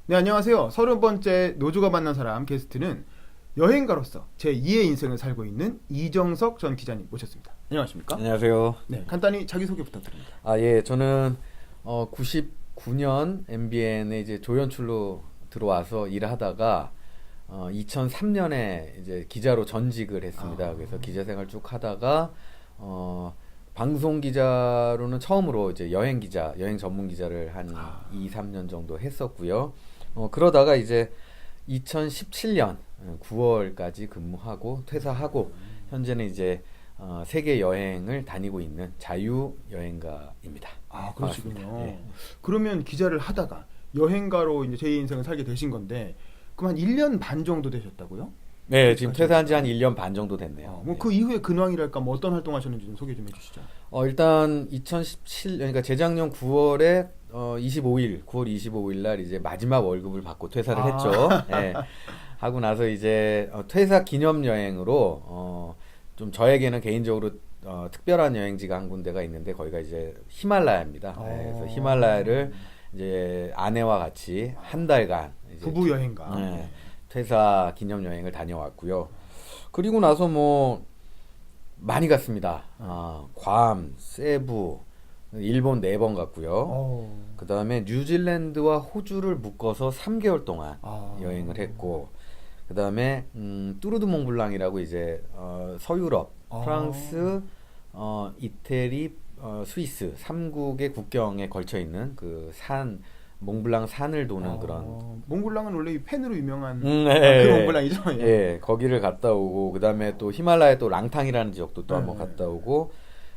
네, 안녕하세요. 30번째 노조가 만난 사람 게스트는 여행가로서 제2의 인생을 살고 있는 이정석 전 기자님 모셨습니다. 안녕하십니까? 안녕하세요. 네, 간단히 자기소개 부탁드립니다. 예, 저는 99년 MBN에 이제 조연출로 들어와서 일을 하다가 2003년에 이제 기자로 전직을 했습니다. 그래서 기자 생활 쭉 하다가 방송 기자로는 처음으로 이제 여행 기자, 여행 전문 기자를 한 2, 3년 정도 했었고요. 그러다가 이제 2017년 9월까지 근무하고 퇴사하고 현재는 이제 세계 여행을 다니고 있는 자유 여행가입니다. 아, 그러시군요. 반갑습니다. 예. 그러면 기자를 하다가 여행가로 이제 제2의 인생을 살게 되신 건데 그럼 한 1년 반 정도 되셨다고요? 네, 지금 퇴사한 지 한 1년 반 정도 됐네요. 뭐 그 이후에 근황이랄까 뭐 어떤 활동하셨는지 좀 소개 좀 해주시죠. 일단 2017년, 그러니까 재작년 9월에 9월 25일 날 이제 마지막 월급을 받고 퇴사를 했죠. 예. 하고 나서 이제 퇴사 기념 여행으로 좀 저에게는 개인적으로 특별한 여행지가 한 군데가 있는데 거기가 이제 히말라야입니다. 예, 그래서 히말라야를 이제 아내와 같이 한 달간 이제 부부 여행가. 예, 퇴사 기념 여행을 다녀왔고요. 그리고 나서 뭐 많이 갔습니다. 괌, 세부, 일본 4번 갔고요. 그 다음에 뉴질랜드와 호주를 묶어서 3개월 동안 여행을 했고, 그 다음에 뚜르드 몽블랑이라고 이제 서유럽, 프랑스, 이태리, 스위스 3국의 국경에 걸쳐 있는 그 몽블랑 산을 도는 그런. 몽블랑은 원래 이 펜으로 유명한 그 네. 몽블랑이죠. 예. 예, 거기를 갔다 오고, 그 다음에 또 히말라야 또 랑탕이라는 지역도 또 한번 갔다 오고,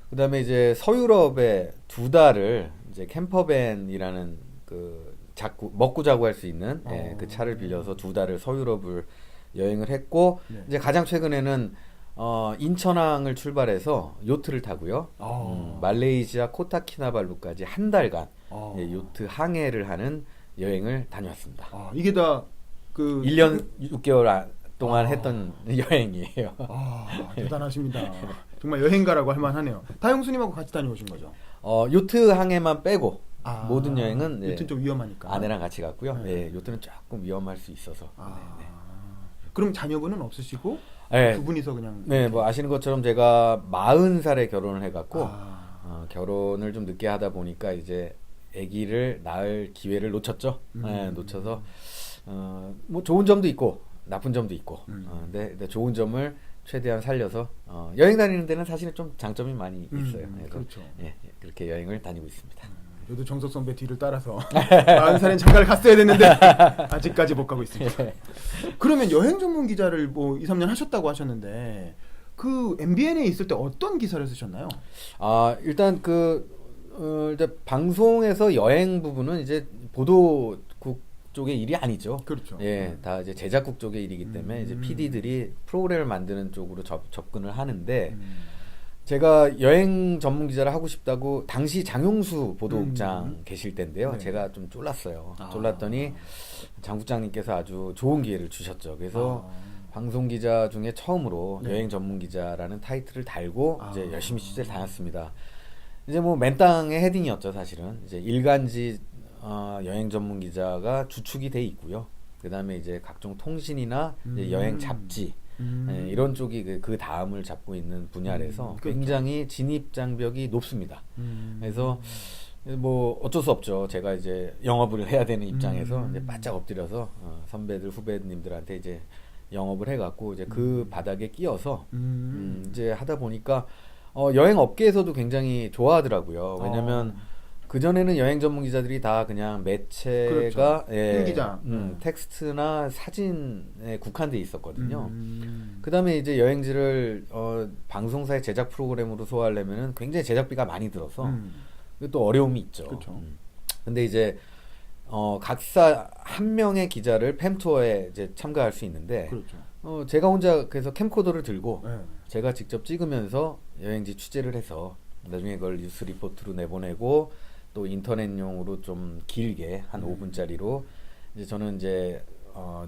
그 다음에 이제 서유럽에 2달을 이제 캠퍼밴이라는 그 먹고 자고 할 수 있는 그 차를 빌려서 2달을 서유럽을 여행을 했고, 이제 가장 최근에는 인천항을 출발해서 요트를 타고요. 말레이시아 코타키나발루까지 한 달간 요트 항해를 하는 여행을 다녀왔습니다. 이게 다 그 1년 6개월 동안 했던 여행이에요. 대단하십니다. 정말 여행가라고 할 만하네요. 다영수님하고 같이 다녀오신 거죠? 요트 항해만 빼고 모든 여행은 요트는 좀 위험하니까. 아내랑 같이 갔고요. 예, 요트는 조금 위험할 수 있어서. 네. 그럼 자녀분은 없으시고 네. 두 분이서 그냥. 네, 뭐 아시는 것처럼 제가 40살에 결혼을 해갖고 결혼을 좀 늦게 하다 보니까 이제 아기를 낳을 기회를 놓쳤죠. 네, 놓쳐서 뭐 좋은 점도 있고 나쁜 점도 있고. 근데 좋은 점을 최대한 살려서 여행 다니는 데는 사실은 좀 장점이 많이 있어요. 그래서 그렇죠. 예, 그렇게 여행을 다니고 있습니다. 저도 정석 선배 뒤를 따라서 40살엔 장가를 갔어야 됐는데 아직까지 못 가고 있습니다. 그러면 여행 전문 기자를 뭐 2, 3년 하셨다고 하셨는데 그 MBN에 있을 때 어떤 기사를 쓰셨나요? 일단 이제 방송에서 여행 부분은 이제 보도국 쪽의 일이 아니죠. 그렇죠. 예, 다 이제 제작국 쪽의 일이기 때문에 이제 PD들이 프로그램을 만드는 쪽으로 접근을 하는데 제가 여행 전문 기자를 하고 싶다고 당시 장용수 보도국장 계실 때인데요. 네. 제가 좀 쫄랐어요. 쫄랐더니 장 국장님께서 아주 좋은 기회를 주셨죠. 그래서 방송 기자 중에 처음으로 여행 전문 기자라는 타이틀을 달고 이제 열심히 취재를 다녔습니다. 이제 뭐 맨땅의 헤딩이었죠, 사실은. 이제 일간지 여행 전문 기자가 주축이 돼 있고요. 그다음에 이제 각종 통신이나 이제 여행 잡지 이런 쪽이 그 다음을 잡고 있는 분야라서 굉장히 진입 장벽이 높습니다. 그래서 뭐 어쩔 수 없죠. 제가 이제 영업을 해야 되는 입장에서 이제 바짝 엎드려서 선배들 후배님들한테 이제 영업을 해갖고 이제 그 바닥에 끼어서 이제 하다 보니까 여행 업계에서도 굉장히 좋아하더라고요. 왜냐면 그 전에는 여행 전문 기자들이 다 그냥 매체가 그렇죠. 필기자. 텍스트나 사진에 국한돼 있었거든요. 그다음에 이제 여행지를 방송사의 제작 프로그램으로 소화하려면은 굉장히 제작비가 많이 들어서 또 어려움이 있죠. 그렇죠. 근데 이제 각사 한 명의 기자를 팸투어에 이제 참가할 수 있는데 그렇죠. 제가 혼자 그래서 캠코더를 들고 제가 직접 찍으면서 여행지 취재를 해서 나중에 그걸 뉴스 리포트로 내보내고 또 인터넷용으로 좀 길게 한 5분짜리로 이제 저는 이제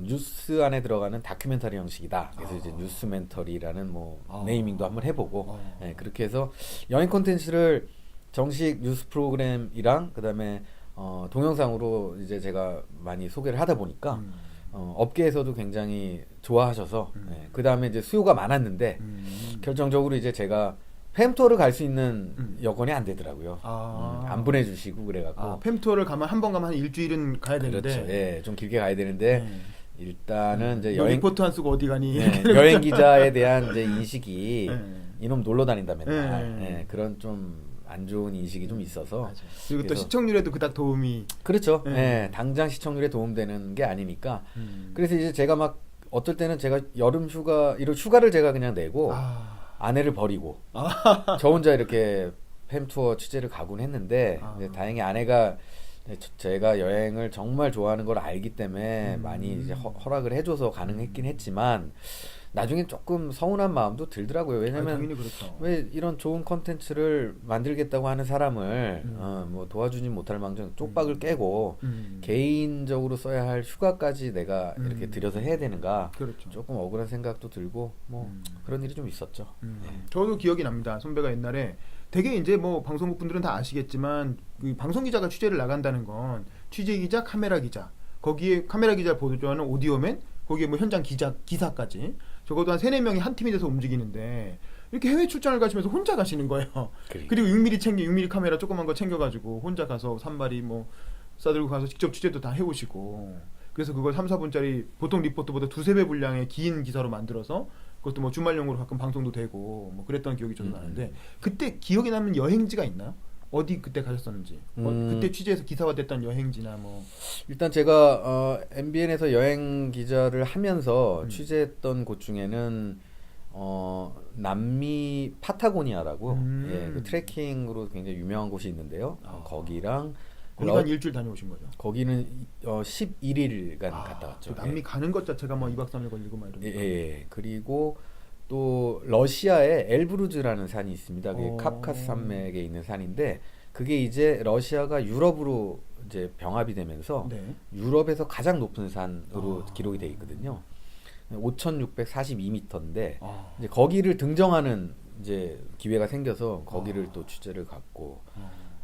뉴스 안에 들어가는 다큐멘터리 형식이다. 그래서 이제 뉴스멘터리라는 뭐 네이밍도 한번 해보고 그렇게 해서 여행 콘텐츠를 정식 뉴스 프로그램이랑 그다음에 동영상으로 이제 제가 많이 소개를 하다 보니까 업계에서도 굉장히 좋아하셔서 그 다음에 이제 수요가 많았는데 결정적으로 이제 제가 팸 투어를 갈 수 있는 여건이 안 되더라고요. 안 보내주시고 그래갖고. 팸 투어를 가면 한 번 가면 한 일주일은 가야 되는데. 그렇죠. 예, 좀 길게 가야 되는데 일단은 이제 여행 리포트 안 쓰고 어디 가니? 여행 기자에 대한 이제 인식이 이놈 놀러 다닌다 맨날 그런 좀 안 좋은 인식이 좀 있어서. 맞아. 그리고 또 시청률에도 그닥 도움이. 그렇죠. 당장 시청률에 도움되는 게 아니니까. 그래서 이제 제가 막 어떨 때는 제가 여름 휴가 이런 휴가를 제가 그냥 내고. 아내를 버리고 저 혼자 이렇게 팸 투어 취재를 가곤 했는데 다행히 아내가 제가 여행을 정말 좋아하는 걸 알기 때문에 많이 이제 허락을 해줘서 가능했긴 했지만 나중엔 조금 서운한 마음도 들더라고요. 왜냐면 당연히 그렇죠. 왜 이런 좋은 컨텐츠를 만들겠다고 하는 사람을 뭐 도와주지 못할 망정 쪽박을 깨고 개인적으로 써야 할 휴가까지 내가 이렇게 들여서 해야 되는가. 그렇죠. 조금 억울한 생각도 들고 뭐 그런 일이 좀 있었죠. 저도 기억이 납니다. 선배가 옛날에 되게 이제 뭐 방송국 분들은 다 아시겠지만 그 방송 기자가 취재를 나간다는 건 취재 기자, 카메라 기자, 거기에 카메라 기자를 보조하는 오디오맨, 거기에 뭐 현장 기사까지 적어도 한 3-4명이 한 팀이 돼서 움직이는데 이렇게 해외 출장을 가시면서 혼자 가시는 거예요. 그리고 6mm 카메라 조그만 거 챙겨가지고 혼자 가서 산발이 뭐 싸들고 가서 직접 취재도 다 해오시고 그래서 그걸 3-4분짜리 보통 리포트보다 2-3배 분량의 긴 기사로 만들어서 그것도 뭐 주말용으로 가끔 방송도 되고 뭐 그랬던 기억이 저도 나는데 그때 기억에 남는 여행지가 있나요? 어디 그때 가셨었는지 그때 취재해서 기사화됐던 여행지나 뭐 일단 제가 MBN에서 여행 기자를 하면서 취재했던 곳 중에는 남미 파타고니아라고 그 트레킹으로 굉장히 유명한 곳이 있는데요. 거기랑 거기 한 일주일 다녀오신 거죠? 거기는 11일간 갔다 왔죠. 남미 가는 것 자체가 뭐 2박 3일 걸리고 막 이러니까. 예. 그리고 또 러시아에 엘브루즈라는 산이 있습니다. 그게 카프카스 산맥에 있는 산인데 그게 이제 러시아가 유럽으로 이제 병합이 되면서 유럽에서 가장 높은 산으로 기록이 돼 있거든요. 5,642m인데 이제 거기를 등정하는 이제 기회가 생겨서 거기를 또 취재를 갔고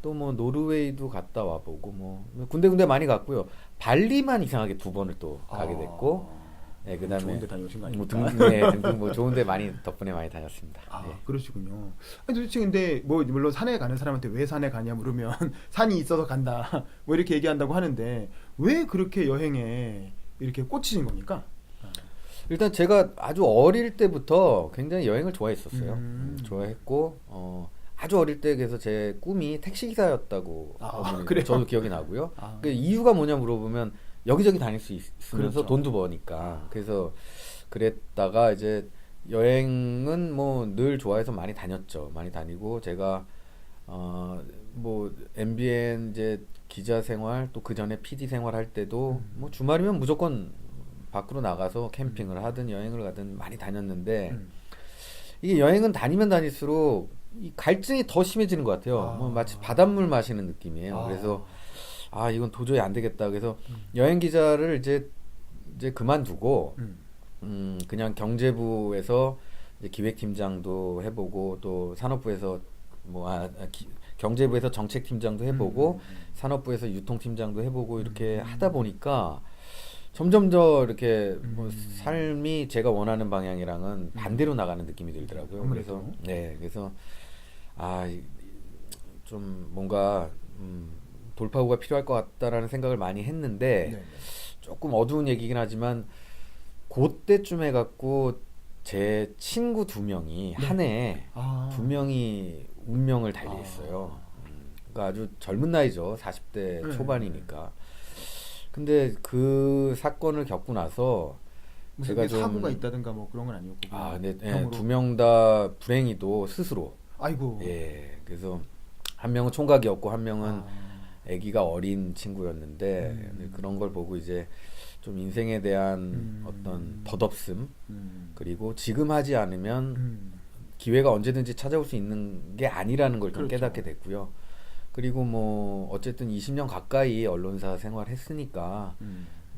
또 뭐 노르웨이도 갔다 와보고 뭐 군데군데 많이 갔고요. 발리만 이상하게 2번을 또 가게 됐고. 네, 그다음에 좋은데 다녀오신 거 아닙니까? 등등 뭐 좋은데 많이 덕분에 많이 다녔습니다. 그러시군요. 아니 도대체 근데 뭐 물론 산에 가는 사람한테 왜 산에 가냐 물으면 산이 있어서 간다 뭐 이렇게 얘기한다고 하는데 왜 그렇게 여행에 이렇게 꽂히신 겁니까? 일단 제가 아주 어릴 때부터 굉장히 여행을 좋아했었어요. 좋아했고 아주 어릴 때 그래서 제 꿈이 택시기사였다고 저도 기억이 나고요. 그 이유가 뭐냐 물어보면 여기저기 다닐 수 있으면서 그렇죠. 돈도 버니까 그래서 그랬다가 이제 여행은 뭐 늘 좋아해서 많이 다녔죠. 많이 다니고 제가 뭐 MBN 이제 기자 생활 또 그 전에 PD 생활 할 때도 뭐 주말이면 무조건 밖으로 나가서 캠핑을 하든 여행을 가든 많이 다녔는데 이게 여행은 다니면 다닐수록 이 갈증이 더 심해지는 것 같아요. 뭐 마치 바닷물 마시는 느낌이에요. 그래서 이건 도저히 안 되겠다. 그래서 여행 기자를 이제 그만두고 그냥 경제부에서 이제 기획팀장도 해보고 또 산업부에서 경제부에서 정책팀장도 해보고 산업부에서 유통팀장도 해보고 이렇게 하다 보니까 점점 더 이렇게 뭐 삶이 제가 원하는 방향이랑은 반대로 나가는 느낌이 들더라고요. 그래서 좀 뭔가 돌파구가 필요할 것 같다라는 생각을 많이 했는데 조금 어두운 얘기긴 하지만 그때쯤 해갖고 제 친구 2명이 한 해에 2명이 운명을 달리했어요. 그러니까 아주 젊은 나이죠. 40대 초반이니까. 근데 그 사건을 겪고 나서 제가 좀 사고가 있다든가 뭐 그런 건 아니었고. 2명 다 불행히도 스스로. 아이고. 예. 그래서 한 명은 총각이었고 한 명은 아기가 어린 친구였는데 그런 걸 보고 이제 좀 인생에 대한 어떤 덧없음 그리고 지금 하지 않으면 기회가 언제든지 찾아올 수 있는 게 아니라는 걸 좀 깨닫게 됐고요. 그리고 뭐 어쨌든 20년 가까이 언론사 생활했으니까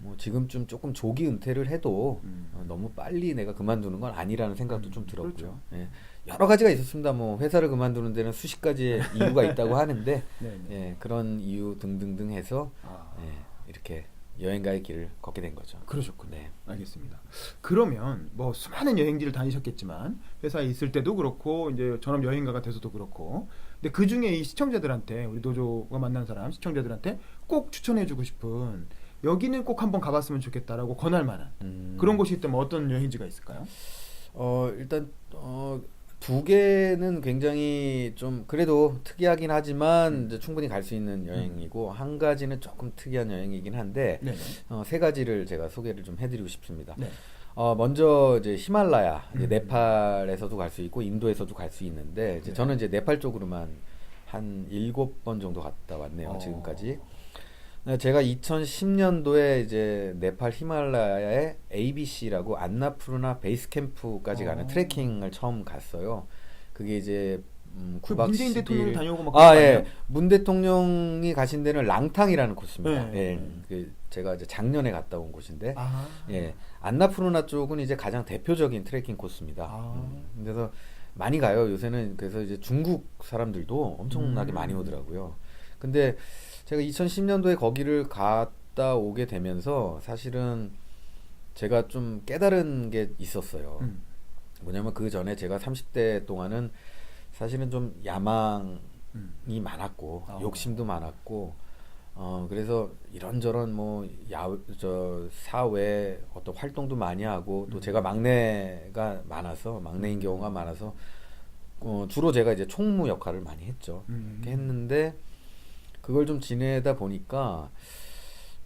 뭐 지금쯤 조금 조기 은퇴를 해도 너무 빨리 내가 그만두는 건 아니라는 생각도 좀 들었고요. 그렇죠. 예. 여러 가지가 있었습니다. 뭐 회사를 그만두는 데는 수십 가지의 이유가 있다고 하는데 네네. 예, 그런 이유 등등등 해서 아. 예, 이렇게 여행가의 길을 걷게 된 거죠. 그러셨군요. 네. 알겠습니다. 그러면 뭐 수많은 여행지를 다니셨겠지만 회사에 있을 때도 그렇고 이제 전업 여행가가 돼서도 그렇고, 근데 그 중에 이 시청자들한테, 우리 노조가 만난 사람 시청자들한테 꼭 추천해주고 싶은 여기는 꼭 한번 가봤으면 좋겠다라고 권할 만한 그런 곳이 있다면 어떤 여행지가 있을까요? 일단 두 개는 굉장히 좀 그래도 특이하긴 하지만 이제 충분히 갈 수 있는 여행이고 한 가지는 조금 특이한 여행이긴 한데 네네. 세 가지를 제가 소개를 좀 해드리고 싶습니다. 네. 먼저 이제 히말라야, 이제 네팔에서도 갈 수 있고 인도에서도 갈 수 있는데 이제 네. 저는 이제 네팔 쪽으로만 한 7번 정도 갔다 왔네요, 지금까지. 제가 2010년도에 이제 네팔 히말라야의 ABC라고 안나푸르나 베이스 캠프까지 가는 트레킹을 처음 갔어요. 그게 이제 그 9박 문재인 10일. 대통령이 다녀오고 막 아, 그런 거 예. 아니에요? 문 대통령이 가신 데는 랑탕이라는 곳입니다. 네. 예. 그 제가 이제 작년에 갔다 온 곳인데, 아. 예. 안나푸르나 쪽은 이제 가장 대표적인 트레킹 코스입니다. 아. 그래서 많이 가요. 요새는 그래서 이제 중국 사람들도 엄청나게 많이 오더라고요. 근데 제가 2010년도에 거기를 갔다 오게 되면서 사실은 제가 좀 깨달은 게 있었어요. 뭐냐면 그 전에 제가 30대 동안은 사실은 좀 야망이 많았고 욕심도 많았고 그래서 이런저런 뭐 사회 어떤 활동도 많이 하고 또 제가 막내가 많아서 막내인 경우가 많아서 주로 제가 이제 총무 역할을 많이 했죠. 이렇게 했는데 그걸 좀 지내다 보니까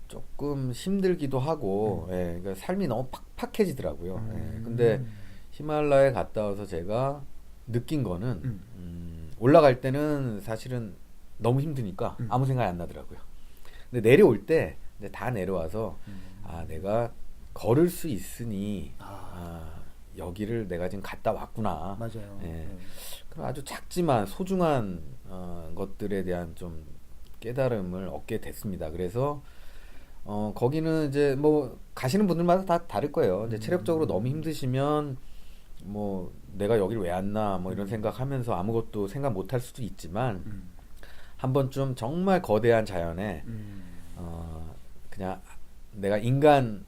조금 힘들기도 하고, 예, 그러니까 삶이 너무 팍팍해지더라고요. 예, 근데 히말라야에 갔다 와서 제가 느낀 거는 올라갈 때는 사실은 너무 힘드니까 아무 생각이 안 나더라고요. 근데 내려올 때 다 내려와서 내가 걸을 수 있으니 여기를 내가 지금 갔다 왔구나. 맞아요. 예. 네. 그런 아주 작지만 소중한 것들에 대한 좀 깨달음을 얻게 됐습니다. 그래서 거기는 이제 뭐 가시는 분들마다 다 다를 거예요. 이제 체력적으로 너무 힘드시면 뭐 내가 여기를 왜 왔나 뭐 이런 생각하면서 아무것도 생각 못 할 수도 있지만 한 번쯤 정말 거대한 자연에 그냥 내가 인간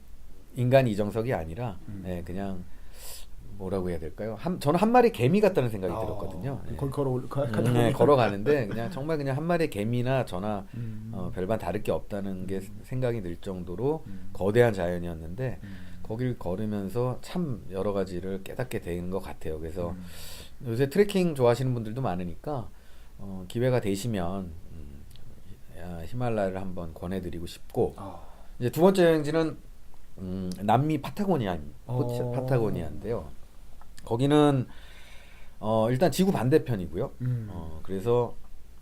이정석이 아니라 그냥 뭐라고 해야 될까요? 저는 한 마리 개미 같다는 생각이 들었거든요. 걸어가는데 그냥 정말 그냥 한 마리의 개미나 저나 별반 다를 게 없다는 게 생각이 들 정도로 거대한 자연이었는데 거길 걸으면서 참 여러 가지를 깨닫게 된 것 같아요. 그래서 요새 트레킹 좋아하시는 분들도 많으니까 기회가 되시면 히말라야를 한번 권해드리고 싶고 이제 두 번째 여행지는 남미 파타고니아인데요. 거기는 일단 지구 반대편이고요. 그래서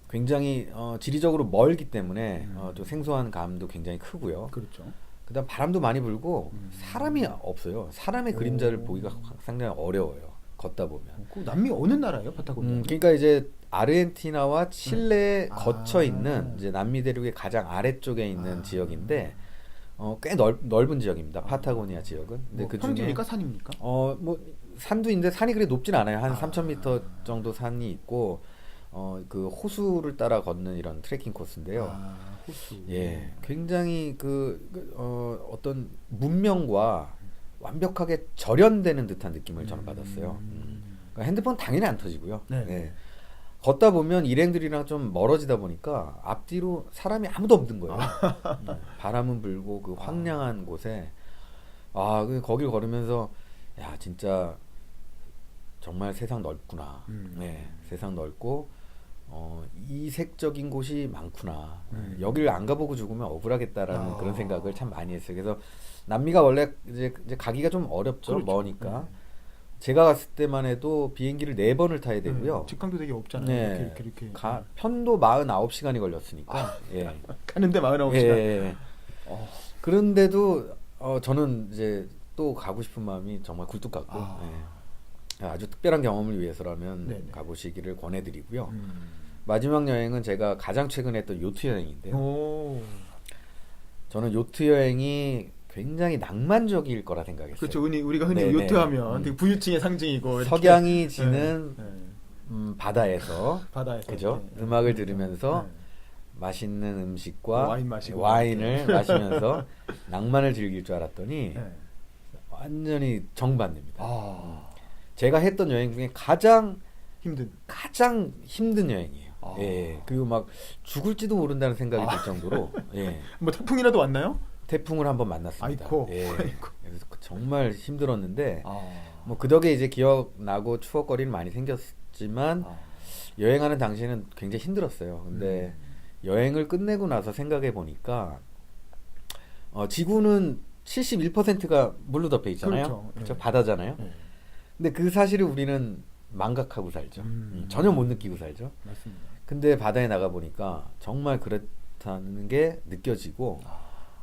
굉장히 지리적으로 멀기 때문에 또 생소한 감도 굉장히 크고요. 그렇죠. 그다음 바람도 많이 불고 사람이 없어요. 사람의 그림자를 보기가 상당히 어려워요. 걷다 보면. 그 남미 어느 나라예요, 파타고니아? 그러니까 이제 아르헨티나와 칠레에 거쳐 있는 이제 남미 대륙의 가장 아래쪽에 있는 지역인데 꽤 넓은 지역입니다. 파타고니아 지역은. 근데 뭐 그 평지입니까, 산입니까? 뭐 산도 있는데 산이 그리 높진 않아요. 한 3,000m 정도 산이 있고 그 호수를 따라 걷는 이런 트레킹 코스인데요. 호수. 예, 굉장히 어떤 문명과 완벽하게 절연되는 듯한 느낌을 저는 받았어요. 그러니까 핸드폰 당연히 안 터지고요. 네. 예. 걷다 보면 일행들이랑 좀 멀어지다 보니까 앞뒤로 사람이 아무도 없는 거예요. 바람은 불고 그 황량한 곳에 거길 걸으면서 야 진짜 정말 세상 넓구나. 네, 세상 넓고 이색적인 곳이 많구나. 여기를 안 가보고 죽으면 억울하겠다라는 그런 생각을 참 많이 했어요. 그래서 남미가 원래 이제 가기가 좀 어렵죠. 그렇죠. 머니까. 제가 갔을 때만 해도 비행기를 4번을 타야 되고요. 직항도 되게 없잖아요. 네. 이렇게. 편도 49시간이 걸렸으니까. 예. 가는데 49시간. 예. 그런데도 저는 이제 또 가고 싶은 마음이 정말 굴뚝 같고 아주 특별한 경험을 위해서라면 네네. 가보시기를 권해드리고요. 마지막 여행은 제가 가장 최근에 했던 요트 여행인데요. 저는 요트 여행이 굉장히 낭만적일 거라 생각했어요. 그렇죠. 우리가 흔히 네네. 요트하면 되게 부유층의 상징이고 이렇게. 석양이 지는 네. 바다에서 바다에서 그죠? 네. 음악을 들으면서 네. 맛있는 음식과 와인 마시고 와인을 마시면서 낭만을 즐길 줄 알았더니 네. 완전히 정반대입니다. 아, 제가 했던 여행 중에 가장 힘든. 힘든 여행이에요. 아. 예, 그리고 막 죽을지도 모른다는 생각이 들 정도로 예, 뭐 태풍이라도 왔나요? 태풍을 한번 만났습니다. 아이코. 예, 아이코. 그래서 정말 힘들었는데 아. 뭐 그 덕에 이제 기억나고 추억거리는 많이 생겼지만 아. 여행하는 당시에는 굉장히 힘들었어요. 근데 여행을 끝내고 나서 생각해 보니까 지구는 71%가 물로 덮여 있잖아요. 그렇죠. 그렇죠? 네. 바다잖아요. 네. 근데 그 사실을 우리는 망각하고 살죠. 전혀 못 느끼고 살죠. 맞습니다. 근데 바다에 나가 보니까 정말 그렇다는 게 느껴지고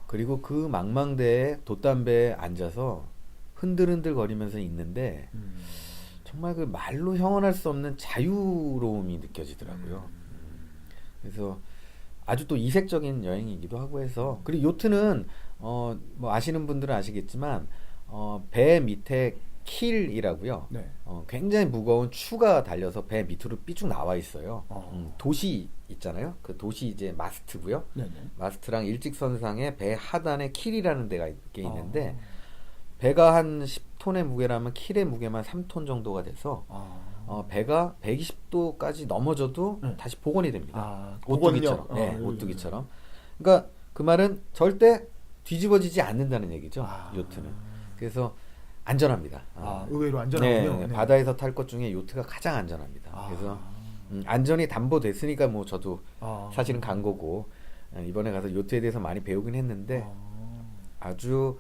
그리고 그 망망대에 돛담배에 앉아서 흔들흔들 거리면서 있는데 정말 그 말로 형언할 수 없는 자유로움이 느껴지더라고요. 그래서 아주 또 이색적인 여행이기도 하고 해서 그리고 요트는 뭐 아시는 분들은 아시겠지만 배 밑에 킬이라고요. 네. 굉장히 무거운 추가 달려서 배 밑으로 삐쭉 나와 있어요. 어. 도시 있잖아요. 그 도시 이제 마스트고요. 네네. 마스트랑 일직선상에 배 하단에 킬이라는 데가 있는데 배가 한 10톤의 무게라면 킬의 무게만 3톤 정도가 돼서 배가 120도까지 넘어져도 네. 다시 복원이 됩니다. 아, 오뚜기처럼. 복원력? 네, 예, 오뚜기처럼. 그러니까 그 말은 절대 뒤집어지지 않는다는 얘기죠. 아. 요트는. 그래서 안전합니다. 의외로 안전하군요. 네, 네. 바다에서 탈 것 중에 요트가 가장 안전합니다. 아. 그래서 안전이 담보됐으니까 뭐 저도 아. 사실은 간 거고 이번에 가서 요트에 대해서 많이 배우긴 했는데 아주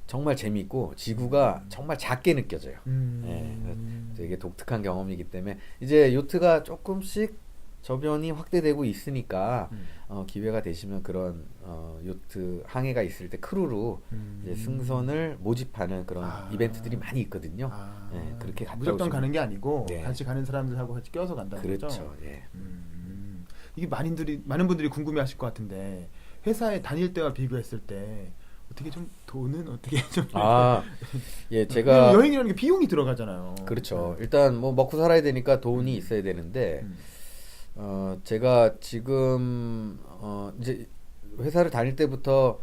정말 재미있고 지구가 정말 작게 느껴져요. 네, 되게 독특한 경험이기 때문에 이제 요트가 조금씩 저변이 확대되고 있으니까 기회가 되시면 그런 요트 항해가 있을 때 크루로 이제 승선을 모집하는 그런 이벤트들이 많이 있거든요. 네, 그렇게 갔다 무조건 오시면- 가는 게 아니고 네. 같이 가는 사람들하고 같이 껴서 간다는 그렇죠. 거죠. 예. 이게 많은 분들이 궁금해하실 것 같은데 회사에 다닐 때와 비교했을 때 어떻게 좀 돈은 어떻게 좀 예, 제가 여행이라는 게 비용이 들어가잖아요. 그렇죠. 일단 뭐 먹고 살아야 되니까 돈이 있어야 되는데 제가 지금 이제 회사를 다닐 때부터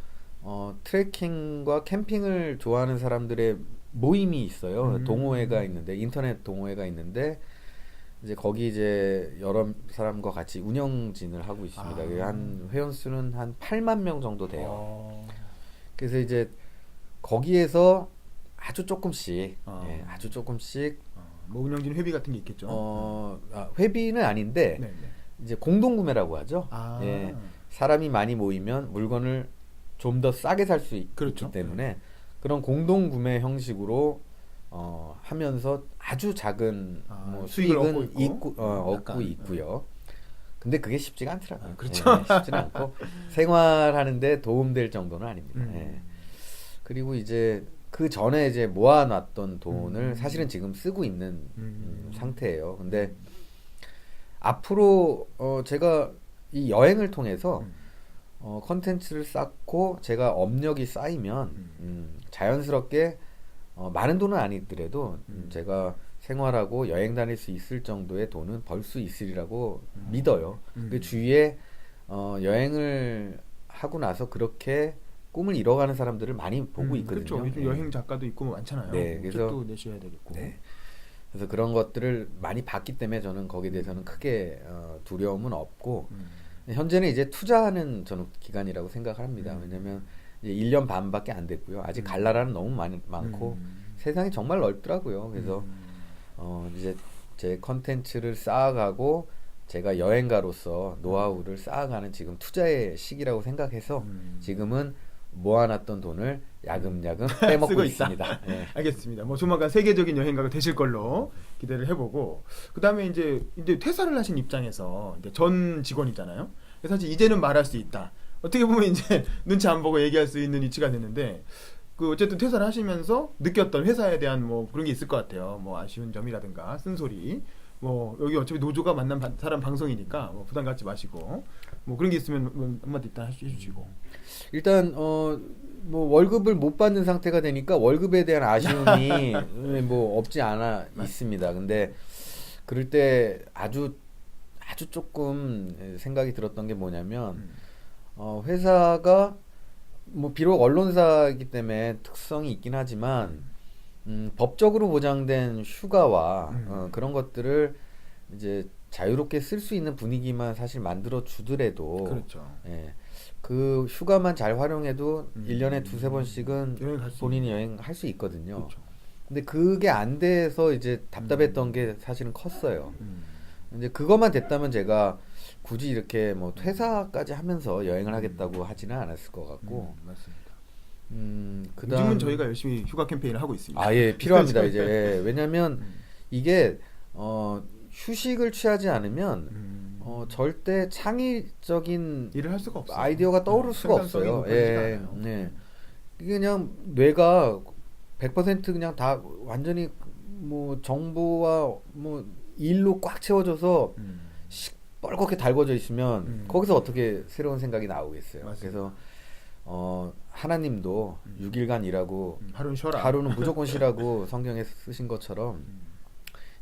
트레킹과 캠핑을 좋아하는 사람들의 모임이 있어요. 동호회가 있는데 인터넷 동호회가 있는데 이제 거기 이제 여러 사람과 같이 운영진을 하고 있습니다. 한 회원 수는 한 8만 명 정도 돼요. 그래서 이제 거기에서 아주 조금씩 아주 조금씩 뭐 운영진 회비 같은 게 있겠죠. 회비는 아닌데 네, 네. 이제 공동 구매라고 하죠. 예, 사람이 많이 모이면 물건을 좀 더 싸게 살 수 있기 그렇죠. 때문에 그런 공동 구매 형식으로 하면서 아주 작은 뭐 수익을 수익은 얻고 있고. 얻고 약간, 있고요. 근데 그게 쉽지가 않더라고요. 그렇죠. 예, 쉽지는 않고 생활하는데 도움될 정도는 아닙니다. 예. 그리고 이제 그 전에 이제 모아놨던 돈을 사실은 지금 쓰고 있는 상태예요. 근데 앞으로 제가 이 여행을 통해서 컨텐츠를 쌓고 제가 업력이 쌓이면 자연스럽게 많은 돈은 아니더라도 제가 생활하고 여행 다닐 수 있을 정도의 돈은 벌 수 있으리라고 믿어요. 그 주위에 여행을 하고 나서 그렇게 꿈을 이뤄가는 사람들을 많이 보고 있거든요. 그렇죠. 요즘 예. 여행 작가도 있고 많잖아요. 네, 그래서 또 내셔야 되겠고. 네. 그래서 그런 것들을 많이 봤기 때문에 저는 거기에 대해서는 크게 두려움은 없고 현재는 이제 투자하는 저는 기간이라고 생각합니다. 왜냐하면 이제 1년 반밖에 안 됐고요. 아직 갈 나라는 너무 많고 세상이 정말 넓더라고요. 그래서 이제 제 컨텐츠를 쌓아가고 제가 여행가로서 노하우를 쌓아가는 지금 투자의 시기라고 생각해서 지금은 모아놨던 돈을 야금야금 빼먹고 쓰고 있습니다. 네. 알겠습니다. 뭐 조만간 세계적인 여행가가 되실 걸로 기대를 해보고 그다음에 이제 퇴사를 하신 입장에서 이제 전 직원이잖아요. 그래서 사실 이제는 말할 수 있다. 어떻게 보면 이제 눈치 안 보고 얘기할 수 있는 위치가 됐는데 그 어쨌든 퇴사를 하시면서 느꼈던 회사에 대한 뭐 그런 게 있을 것 같아요. 뭐 아쉬운 점이라든가 쓴소리 뭐 여기 어차피 노조가 만난 사람 방송이니까 뭐 부담 갖지 마시고 뭐 그런 게 있으면 뭐 한마디 일단 해주시고. 일단 뭐 월급을 못 받는 상태가 되니까 월급에 대한 아쉬움이 뭐 없지 않아 있습니다. 근데 그럴 때 아주 조금 생각이 들었던 게 뭐냐면 회사가 뭐 비록 언론사이기 때문에 특성이 있긴 하지만 법적으로 보장된 휴가와 그런 것들을 이제 자유롭게 쓸 수 있는 분위기만 사실 만들어 주더라도 그렇죠. 예, 그 휴가만 잘 활용해도 1년에 두세 번씩은 여행 갈수 본인이 여행할 수 있거든요. 그렇죠. 근데 그게 안 돼서 이제 답답했던 게 사실은 컸어요. 이제 그것만 됐다면 제가 굳이 이렇게 뭐 퇴사까지 하면서 여행을 하겠다고 하지는 않았을 것 같고. 맞습니다. 그다음 요즘은 저희가 열심히 휴가 캠페인을 하고 있습니다. 예, 필요합니다 이제. 예, 왜냐면 이게 휴식을 취하지 않으면 절대 창의적인 일을 할 수가 없어요. 아이디어가 떠오를 수가 생산성이 없어요. 높아지지가 예, 않아요. 네. 이게 그냥 뇌가 100% 그냥 다 완전히 뭐 정보와 뭐 일로 꽉 채워져서 뻘겋게 달궈져 있으면 거기서 어떻게 새로운 생각이 나오겠어요. 맞습니다. 그래서 하나님도 6일간 일하고 하루는 쉬어라. 하루는 무조건 쉬라고 성경에 쓰신 것처럼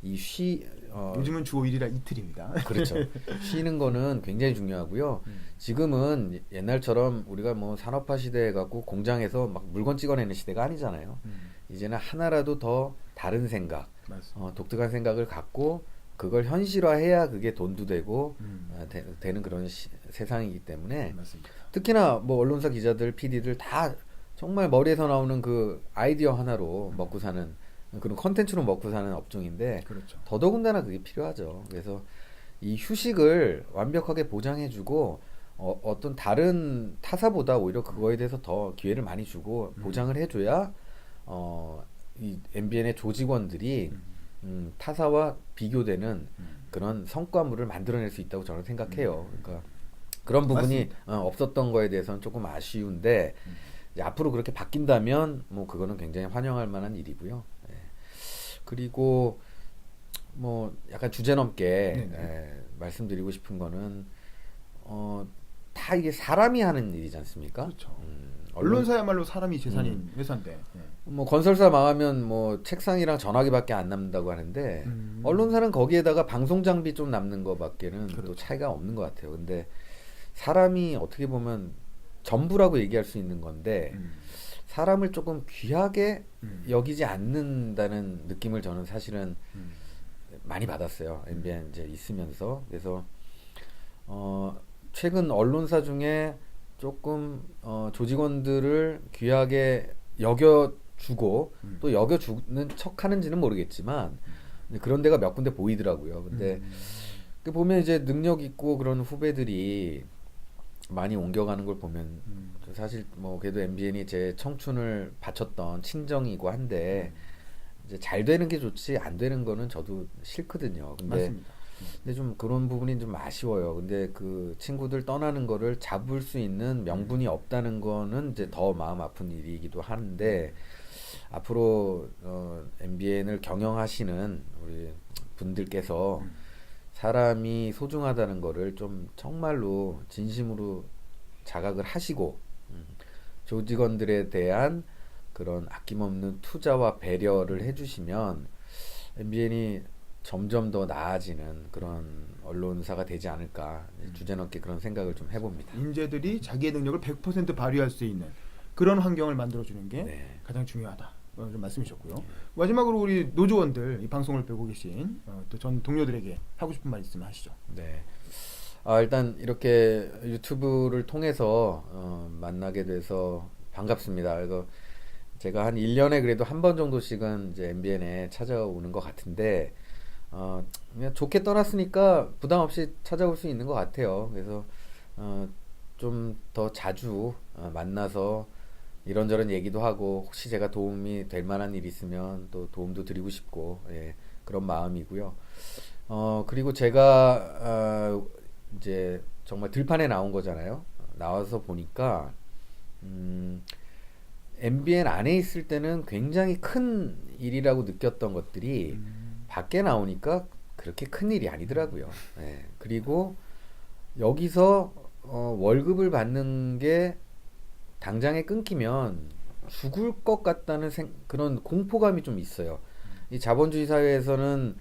요즘은 주 5일이라 이틀입니다. 그렇죠. 쉬는 거는 굉장히 중요하고요. 지금은 옛날처럼 우리가 뭐 산업화 시대에 갖고 공장에서 막 물건 찍어내는 시대가 아니잖아요. 이제는 하나라도 더 다른 생각, 독특한 생각을 갖고 그걸 현실화해야 그게 돈도 되고 되는 그런 세상이기 때문에 맞습니다. 특히나 뭐 언론사 기자들, PD들 다 정말 머리에서 나오는 그 아이디어 하나로 먹고 사는 그런 컨텐츠로 먹고 사는 업종인데 그렇죠. 더더군다나 그게 필요하죠. 그래서 이 휴식을 완벽하게 보장해주고 어떤 다른 타사보다 오히려 그거에 대해서 더 기회를 많이 주고 보장을 해줘야 이 MBN의 조직원들이 타사와 비교되는 그런 성과물을 만들어낼 수 있다고 저는 생각해요. 그러니까 그런 부분이 없었던 거에 대해서는 조금 아쉬운데 이제 앞으로 그렇게 바뀐다면 뭐 그거는 굉장히 환영할 만한 일이고요. 예. 그리고 뭐 약간 주제넘게 말씀드리고 싶은 거는 다 이게 사람이 하는 일이지 않습니까? 그렇죠. 언론사야말로 사람이 재산인 회사인데. 뭐 건설사 망하면 뭐 책상이랑 전화기밖에 안 남는다고 하는데 언론사는 거기에다가 방송 장비 좀 남는 거밖에는 그렇죠. 또 차이가 없는 것 같아요. 근데 사람이 어떻게 보면 전부라고 얘기할 수 있는 건데 사람을 조금 귀하게 여기지 않는다는 느낌을 저는 사실은 많이 받았어요. MBN 이제 있으면서. 그래서 최근 언론사 중에 조금 조직원들을 귀하게 여겨주고 또 여겨주는 척하는지는 모르겠지만 그런 데가 몇 군데 보이더라고요. 근데 그 보면 이제 능력 있고 그런 후배들이 많이 옮겨가는 걸 보면 사실 뭐 그래도 MBN이 제 청춘을 바쳤던 친정이고 한데 이제 잘 되는 게 좋지 안 되는 거는 저도 싫거든요. 맞습니다. 근데 좀 그런 부분이 좀 아쉬워요. 근데 그 친구들 떠나는 거를 잡을 수 있는 명분이 없다는 거는 이제 더 마음 아픈 일이기도 한데 앞으로 MBN을 경영하시는 우리 분들께서 사람이 소중하다는 거를 좀 정말로 진심으로 자각을 하시고 조직원들에 대한 그런 아낌없는 투자와 배려를 해주시면 MBN이 점점 더 나아지는 그런 언론사가 되지 않을까 주제넘게 그런 생각을 좀 해봅니다. 인재들이 자기의 능력을 100% 발휘할 수 있는 그런 환경을 만들어주는 게 가장 중요하다. 좀 말씀이셨고요. 마지막으로 우리 노조원들 이 방송을 보고 계신 또 전 동료들에게 하고 싶은 말 있으면 하시죠. 네. 일단 이렇게 유튜브를 통해서 만나게 돼서 반갑습니다. 그래서 제가 한 1년에 그래도 한 번 정도씩은 이제 MBN에 찾아오는 것 같은데 그냥 좋게 떠났으니까 부담 없이 찾아올 수 있는 것 같아요. 그래서 좀 더 자주 만나서 이런저런 얘기도 하고 혹시 제가 도움이 될 만한 일 있으면 또 도움도 드리고 싶고 그런 마음이고요. 그리고 제가 이제 정말 들판에 나온 거잖아요. 나와서 보니까 MBN 안에 있을 때는 굉장히 큰 일이라고 느꼈던 것들이 밖에 나오니까 그렇게 큰 일이 아니더라고요. 예. 그리고 여기서 월급을 받는 게 당장에 끊기면 죽을 것 같다는 그런 공포감이 좀 있어요. 이 자본주의 사회에서는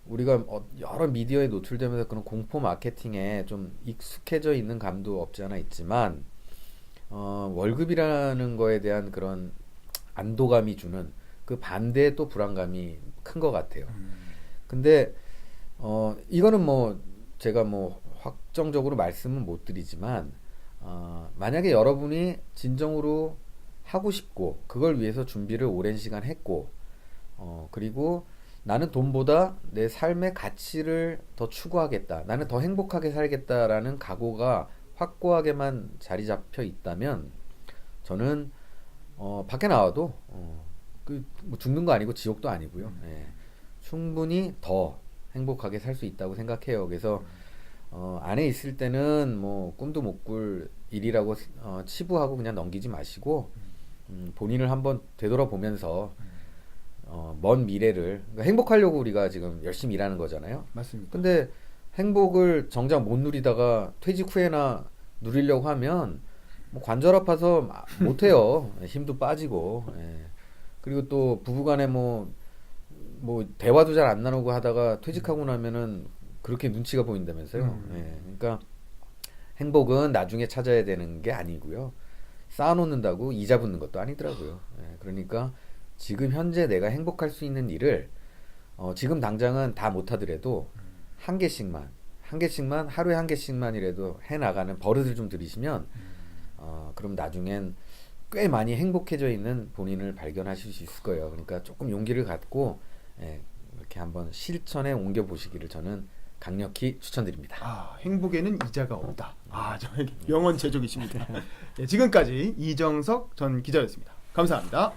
우리가 여러 미디어에 노출되면서 그런 공포 마케팅에 좀 익숙해져 있는 감도 없지 않아 있지만 월급이라는 거에 대한 그런 안도감이 주는 그 반대의 또 불안감이 큰 것 같아요. 근데 이거는 뭐 제가 뭐 확정적으로 말씀은 못 드리지만 만약에 여러분이 진정으로 하고 싶고 그걸 위해서 준비를 오랜 시간 했고 그리고 나는 돈보다 내 삶의 가치를 더 추구하겠다. 나는 더 행복하게 살겠다라는 각오가 확고하게만 자리 잡혀 있다면 저는 밖에 나와도 뭐 죽는 거 아니고 지옥도 아니고요. 예. 충분히 더 행복하게 살 수 있다고 생각해요. 그래서 안에 있을 때는 뭐 꿈도 못 꿀 일이라고 치부하고 그냥 넘기지 마시고 본인을 한번 되돌아보면서 먼 미래를 그러니까 행복하려고 우리가 지금 열심히 일하는 거잖아요. 맞습니다. 근데 행복을 정작 못 누리다가 퇴직 후에나 누리려고 하면 뭐 관절 아파서 못 해요. 힘도 빠지고. 예. 그리고 또 부부간에 뭐 대화도 잘 안 나누고 하다가 퇴직하고 나면은 그렇게 눈치가 보인다면서요. 예. 그러니까 행복은 나중에 찾아야 되는 게 아니고요. 쌓아놓는다고 이자 붙는 것도 아니더라고요. 예. 그러니까 지금 현재 내가 행복할 수 있는 일을 지금 당장은 다 못하더라도 한 개씩만 하루에 한 개씩만이라도 해나가는 버릇을 좀 들이시면 그럼 나중엔 꽤 많이 행복해져 있는 본인을 발견하실 수 있을 거예요. 그러니까 조금 용기를 갖고 이렇게 한번 실천에 옮겨 보시기를 저는 강력히 추천드립니다. 행복에는 이자가 없다. 저에게 명언 제조기십니다. 네, 지금까지 이정석 전 기자였습니다. 감사합니다.